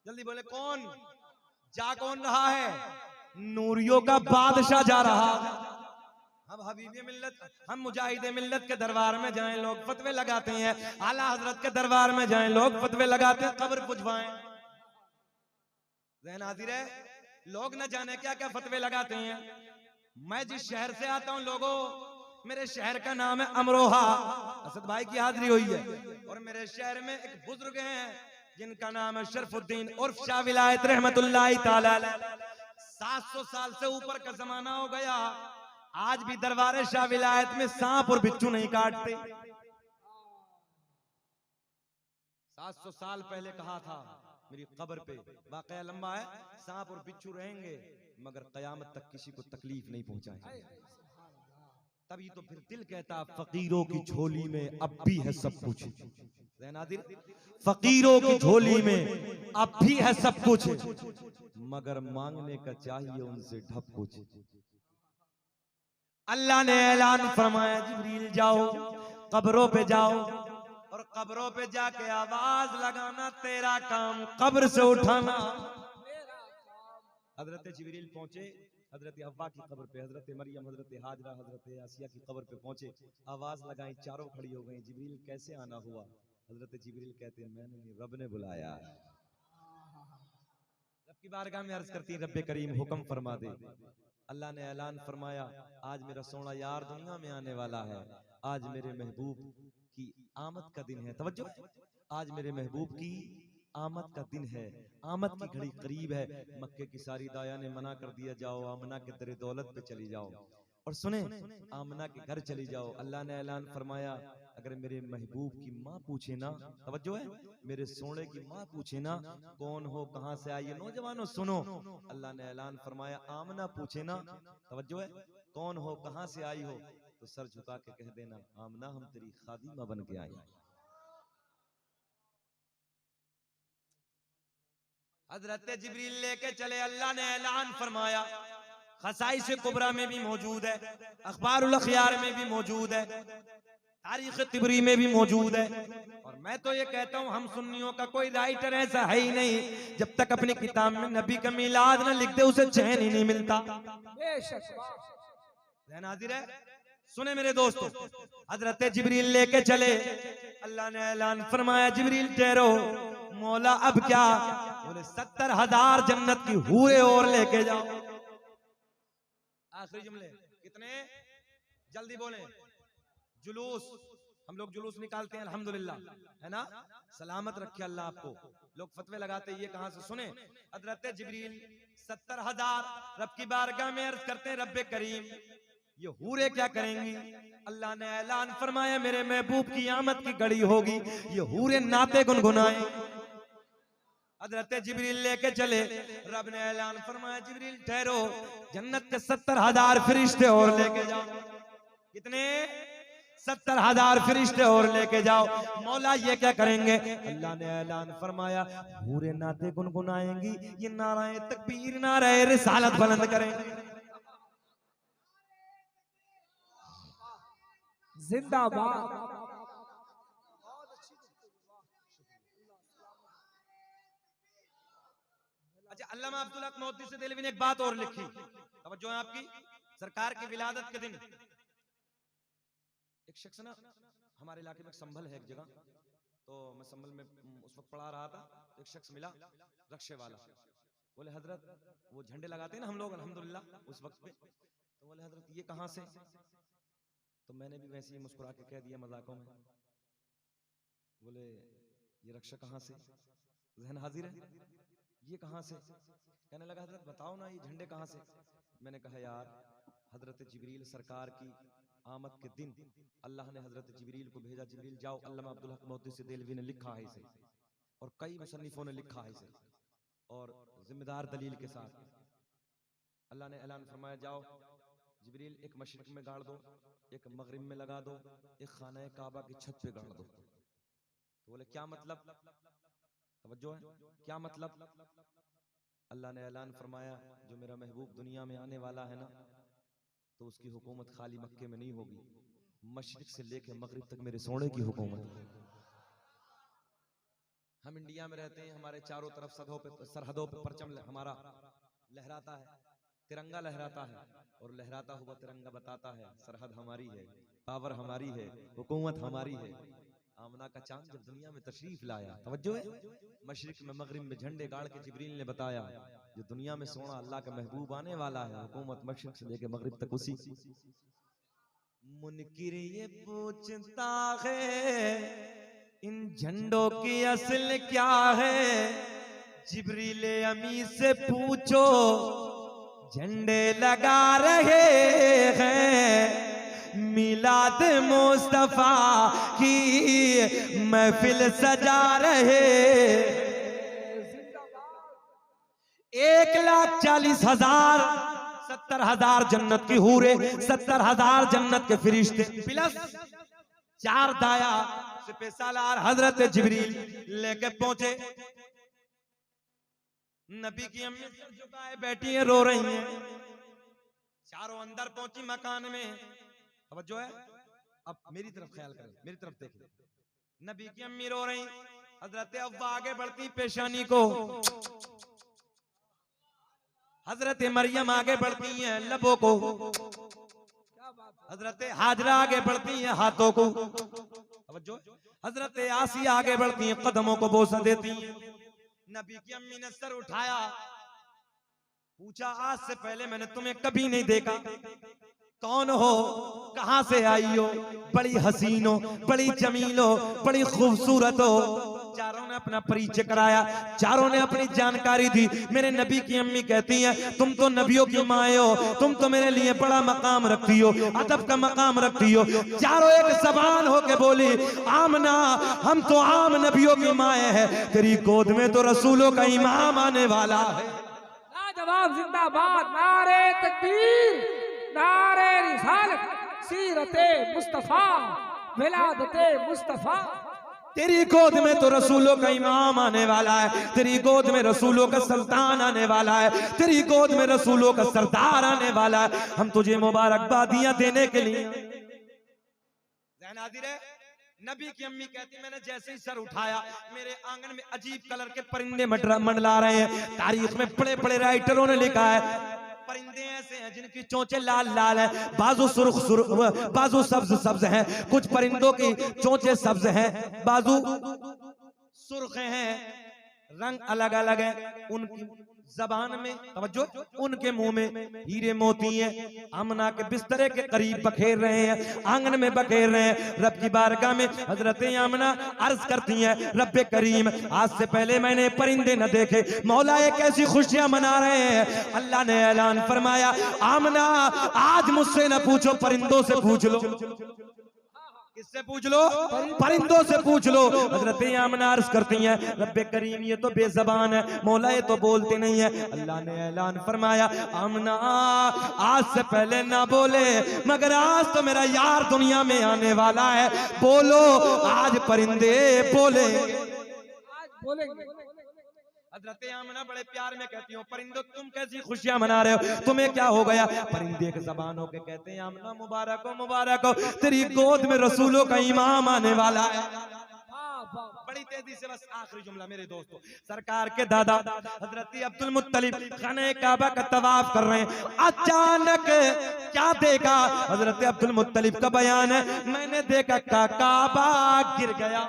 जल्दी बोले कौन जा, कौन रहा है? नूरियों का बादशाह जा रहा है। हम हबीबे मिल्लत, हम मुजाहिदे मिल्लत के दरबार में जाएं, लोग फतवे लगाते हैं। आला हजरत के दरबार में जाएं, लोग फतवे लगाते हैं, कब्र पुजवाएं। ज़हन हाजिर है? लोग न जाने क्या क्या फतवे लगाते हैं। मैं जिस शहर से आता हूं लोगों, मेरे शहर का नाम है अमरोहा। असद भाई की हाजिरी हुई है। और मेरे शहर में एक बुजुर्ग हैं जिनका नाम है शरफुद्दीन उर्फ शाह विलायत रहमतुल्लाहि ताला अलैह। 700 साल से ऊपर का जमाना हो गया, आज भी दरबार शाह विलायत में सांप और बिच्छू नहीं काटते। 700 साल पहले कहा था मेरी कब्र पे, वाकया लंबा है, सांप और बिच्छू रहेंगे मगर कयामत तक किसी को तकलीफ नहीं पहुंचाएंगे। तभी तो फिर दिल कहता फकीरों की झोली में अब भी है सब कुछ। फकीरों की झोली में अब भी है सब कुछ, मगर मांगने का चाहिए उनसे ढप कुछ। अल्लाह ने ऐलान फरमाया जिब्रील जाओ कब्रों पे जाओ और कब्रों पे जाके आवाज लगाना तेरा काम, कब्र से उठाना। हजरत जिब्रील पहुंचे हजरत अव्वा की कब्र पे, हजरत मरियम, हजरत हाजरा, हजरत आसिया की कब्र पे पहुंचे, आवाज लगाई, चारों खड़ी हो गई। जिब्रील कैसे आना हुआ? हजरत जिब्रील कहते हैं मैंने नहीं, रब ने बुलाया। रब की बारगाह में अर्ज करती रब्बे करीम हुक्म फरमा दे। अल्लाह ने ऐलान फरमाया आज मेरा सोना यार दुनिया में आने वाला है, आज मेरे महबूब की आमद का दिन है। तवज्जो, आज मेरे महबूब की आमद का दिन है, आमद की घड़ी करीब है। मक्के की सारी दाया ने मना कर दिया जाओ आमना के दरे दौलत पे चली जाओ, और सुने आमना के घर चली जाओ। अल्लाह ने ऐलान फरमाया अगर मेरे महबूब की माँ पूछे ना, तवज्जो है, मेरे सोने की माँ पूछे ना कौन हो कहां से आई है, नौजवानों सुनो, अल्लाह ने ऐलान फरमाया आमना पूछे ना, तवज्जो है, कौन हो कहां से आई हो, तो सर झुका के कह देना आमना हम तेरी खादिमा बन के आई। हजरत जिब्रील लेके चले, अल्लाह ने ऐलान फरमाया खसाइस कुबरा में भी मौजूद है, अखबारुल अखयार में भी मौजूद है, तारीख तिबरी में भी मौजूद है। और मैं तो ये कहता हूं हम सुन्नियों का कोई राइटर ऐसा है ही नहीं जब तक अपनी किताब में नबी का मिलाद न लिख दे उसे चैन ही नहीं मिलता। नाज़िर है, सुने मेरे दोस्तों, हजरत जिब्रील लेके चले, अल्लाह ने ऐलान फरमाया जिब्रील ठहरो, मौला अब क्या? बोले 70,000 जन्नत की हूरे और लेके जाओ। आखिरी जुमले कितने? जल्दी बोले। जुलूस, हम लोग जुलूस निकालते हैं अल्हम्दुलिल्लाह, है ना? सलामत रखे अल्लाह आपको। लोग फतवे लगाते हैं ये कहां से? सुने, हजरत जिब्रील 70,000 रब की बारगाह में अर्ज करते हैं रब्बे करीम ये हूरे क्या करेंगी? अल्लाह ने ऐलान फरमाया मेरे महबूब की आमद की घड़ी होगी, ये हूरे नाते गुनगुनाए। हजरत जिब्रील लेके चले, रब ने ऐलान फरमाया जिब्रील ठहरो, जन्नत के 70,000 फरिश्ते और लेके जाओ। कितने? 70,000 फरिश्ते और लेके जाओ। मौला ये क्या करेंगे? अल्लाह ने ऐलान फरमाया हूरे नाते गुनगुनाएंगी, ये नाराए तकबीर नाराए रिसालत बुलंद करेंगे। जिंदाबाद। अच्छा, अल्लामा अब्दुल हक मोहद्दिस देहलवी ने एक बात और लिखी, तवज्जो है आपकी। सरकार की विलादत के दिन एक शख्स ना, हमारे इलाके में संभल है एक जगह, तो मैं संभल में उस वक्त पढ़ा रहा था, तो एक शख्स मिला रक्शे वाला, बोले हजरत वो झंडे लगाते हैं ना हम लोग अल्हम्दुलिल्लाह उस वक्त पे, तो बोले हजरत ये कहां से? तो मैंने भी वैसे ही मुस्कुरा के कह दिया मजाकों में, बोले ये रक्षा कहां से? ज़हन हाजिर है, ये कहां से? कहने लगा हजरत बताओ ना ये झंडे कहां से? मैंने कहा यार हजरत जिब्रील सरकार की आमद के दिन अल्लाह ने हजरत जिब्रील को भेजा, जिब्रील जाओ। अल्लामा अब्दुल हक मोहद्दिस देहलवी ने लिखा है इसे और कई मुसन्निफों ने लिखा है इसे और जिम्मेदार दलील के साथ। अल्लाह ने ऐलान फरमाया जाओ जिब्रील एक मशरिक में गाड़ दो, एक मगरिब में लगा दो, एक खाना काबा की छत पे गाड़ दो। तो बोले क्या मतलब? तवज्जो है, क्या मतलब? अल्लाह ने ऐलान फरमाया जो मेरा महबूब दुनिया में आने वाला है ना, तो उसकी हुकूमत खाली मक्के में नहीं होगी, मशरिक से लेकर मगरिब तक मेरे सोने की हुकूमत। हम इंडिया में रहते हैं, हमारे चारों तरफ सरहदों पे परचम हमारा लहराता है, तिरंगा लहराता है, और लहराता हुआ तिरंगा बताता है सरहद हमारी है, पावर हमारी है, हुकूमत हमारी है। आमना का चांद जब दुनिया में तशरीफ लाया, तवज्जो है, मशरिक में मगरिब में झंडे गाड़ के जिब्रील ने बताया जो दुनिया में सोना अल्लाह का महबूब आने वाला है, हुकूमत मशरिक से लेके मगरिब तक उसी। मुनकिर ये पूछता है इन झंडों की असल क्या है, जिब्रील अमी से पूछो झंडे लगा रहे हैं, मिलाद मुस्तफा की महफिल सजा रहे। 1,40,000 70,000 जन्नत की हूरे, 70,000 जन्नत के फरिश्ते प्लस 4 दाया सिपहसालार हजरत जिब्रील लेके पहुंचे। नबी की अम्मी सर झुकाए बैठी है, रो रही हैं। चारों अंदर पहुंची मकान में, तवज्जो है, अब मेरी तरफ ख्याल करें, मेरी तरफ देखें। नबी की अम्मी रो रही, हजरत अव्वा आगे बढ़ती पेशानी को, हजरत मरियम आगे बढ़ती हैं लबों को, हजरत हाजरा आगे बढ़ती हैं हाथों को, तवज्जो, हजरत आसिया आगे बढ़ती हैं कदमों को बोसा देती हैं। नबी की अम्मी ने सर उठाया, पूछा आज से पहले मैंने तुम्हें कभी नहीं देखा, कौन हो, कहां से आई हो, बड़ी हसीन हो, बड़ी जमील हो, बड़ी खूबसूरत हो। चारों ने अपना परिचय कराया, चारों ने अपनी जानकारी दी। मेरे नबी की अम्मी कहती हैं तुम तो नबियों की माए हो, तुम तो मेरे लिए बड़ा मकाम रखती हो, अदब का मकाम रखती हो। चारों एक जबान होके बोली, आमना हम तो आम नबियों की माए हैं, तेरी गोद में तो रसूलों का इमाम आने वाला है। लाजवाब जिंदाबाद, नारे तकबीर, नारे रिसालत, सीरते मुस्तफा, विलादते मुस्तफा। तेरी गोद में तो रसूलों का इमाम आने वाला है, तेरी गोद में रसूलों का सुल्तान आने वाला है, तेरी गोद में रसूलों का सरदार आने वाला है। हम तुझे मुबारकबादियां देने के लिए नबी की अम्मी कहती मैंने जैसे ही सर उठाया, मेरे आंगन में अजीब कलर के परिंदे मंडला रहे हैं। तारीख में बड़े बड़े राइटरों ने लिखा है परिंदे ऐसे हैं जिनकी चोंचे लाल लाल है, बाजू बाजू सब्ज हैं, कुछ परिंदों की चोंचे सब्ज हैं, बाजू सुर्ख हैं, रंग अलग अलग है, उनकी जबान में तवज्जो, उनके मुंह में हीरे मोती हैं। आमना के बिस्तरे के करीब बखेर रहे हैं, आंगन में बखेर रहे हैं। रब की बारगाह में हजरत आमना अर्ज करती हैं, रब्बे करीम आज से पहले मैंने परिंदे न देखे, मौला ये कैसी खुशियां मना रहे हैं। अल्लाह ने ऐलान फरमाया, आमना आज मुझसे न पूछो, परिंदों से पूछ लो। किससे पूछ लो? परिंदों से पूछ लो। हजरत आमना अर्ज करती हैं, रब्बे करीम ये तो बेज़बान है, मौला ये तो बोलते नहीं है। अल्लाह ने ऐलान फरमाया, आमना आज से पहले ना बोले, मगर आज तो मेरा यार दुनिया में आने वाला है, बोलो आज परिंदे बोले, आज बोलेंगे। हजरत आमना बड़े प्यार में कहती हो, परिंदों तुम कैसी खुशियां मना रहे हो, तुम्हें क्या हो गया? परिंदे के ज़बान होके कहते हैं, आमना मुबारक हो, मुबारक हो, तेरी गोद में रसूलों का इमाम आने वाला है। बड़ी तेजी से बस आखिरी जुमला मेरे दोस्तों, सरकार के दादा हजरत अब्दुल मुत्तलिब खाने काबा का तवाफ कर रहे हैं। अचानक क्या देखा? हजरत अब्दुल मुत्तलिब का बयान है, मैंने देखा काबा गिर गया।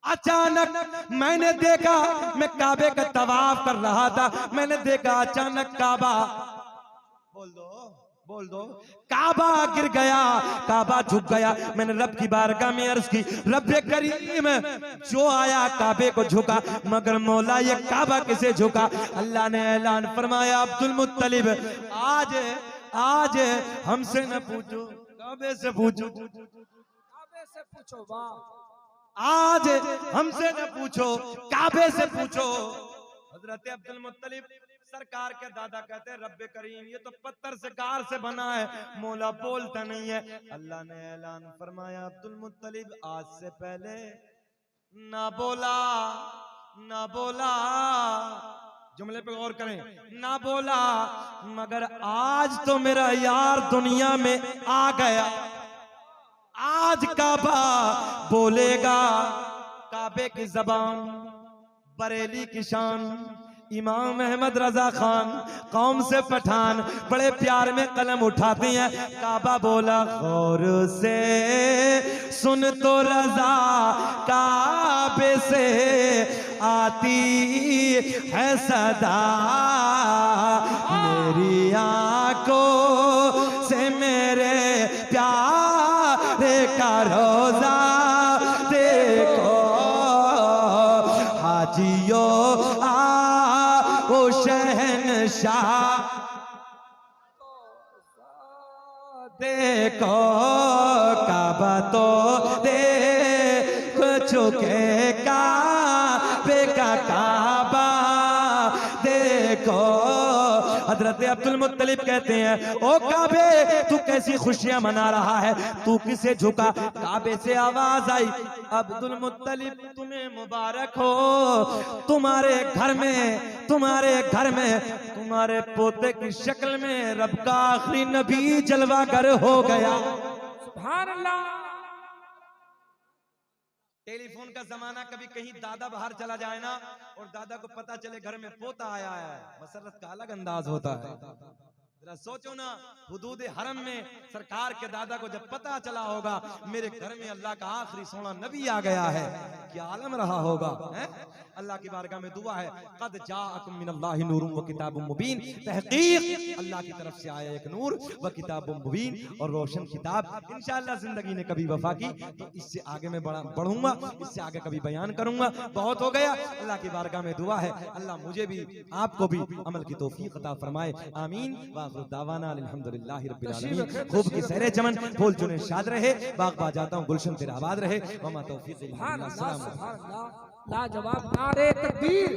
अचानक मैंने देखा, मैं काबे का तवाफ कर रहा था, मैंने देखा अचानक काबा, बोल दो काबा गिर गया, काबा झुक गया। मैंने रब की बारगाह में अर्ज की, रब्बे करीम जो आया काबे को झुका, मगर मौला ये काबा किसे झुका? अल्लाह ने ऐलान फरमाया, अब्दुल मुत्तलिब आज हमसे न पूछो, काबे से पूछो, काबे से पूछो। वाह, आज हमसे न पूछो, काबे से पूछो। हजरत अब्दुल मुत्तलिब सरकार के दादा कहते हैं, रब्बे करीम ये तो पत्थर से कार से बना है, मौला बोलता नहीं है। अल्लाह ने ऐलान फरमाया, अब्दुल मुत्तलिब आज से पहले ना बोला, जुमले पे गौर करें, ना बोला, मगर आज तो मेरा यार दुनिया में आ गया। आज काबा बोलेगा, काबे की जबान, बरेली की शान, इमाम अहमद रजा खान, कौम से पठान, बड़े प्यार में कलम उठाते हैं। काबा बोला गौर से सुन तो रजा, काबे से आती है सदा, मेरी आंखों से मेरे प्यारे का रोजा देखो, हाजियो ओ शहनशाह देखो, काबा तो देख चुके काबे का काबा देखो। हजरत अब्दुल मुत्तलिब कहते हैं ओ काबे तू कैसी खुशियां मना रहा है, तू किसे झुका? काबे से आवाज आई अब्दुल मुत्तलिब तुम्हें मुबारक हो, तुम्हारे घर में तुम्हारे पोते की शक्ल में रब का आखिरी नबी जलवागर हो गया। सुभान अल्लाह। टेलीफोन का जमाना, कभी कहीं दादा बाहर चला जाए ना और दादा को पता चले घर में पोता आया है, मसरत का अलग अंदाज होता है। जरा सोचो ना, हुदूद हरम में सरकार के दादा को जब पता चला होगा मेरे घर में अल्लाह का आखिरी सोना नबी आ गया है, क्या आलम रहा होगा। अल्लाह की बारगाह में दुआ है, कद जाअकुम मिनल्लाहि नूरुम व किताबुम मुबीन, तहकीक अल्लाह की तरफ से आया एक नूर व किताबुम मुबीन और रोशन किताब। इंशाअल्लाह जिंदगी ने कभी वफा की तो इससे आगे मैं बढ़ूंगा, इससे आगे कभी बयान करूंगा। बहुत हो गया, अल्लाह की बारगाह में दुआ है अल्लाह मुझे भी आपको भी अमल की तौफीक अता फरमाए, आमीन। वाखिर दावाना अल्हम्दुलिल्लाहि रब्बिल आलमीन। खूब की सहरे चमन, फूल चुने शाद रहे, बाग बाजाता हूँ गुलशन तेरा आबाद रहे। वमा तौफीक इल्ला बिल्लाह। सुभान अल्लाह, सुभान अल्लाह, लाजवाब। नारे तकबीर।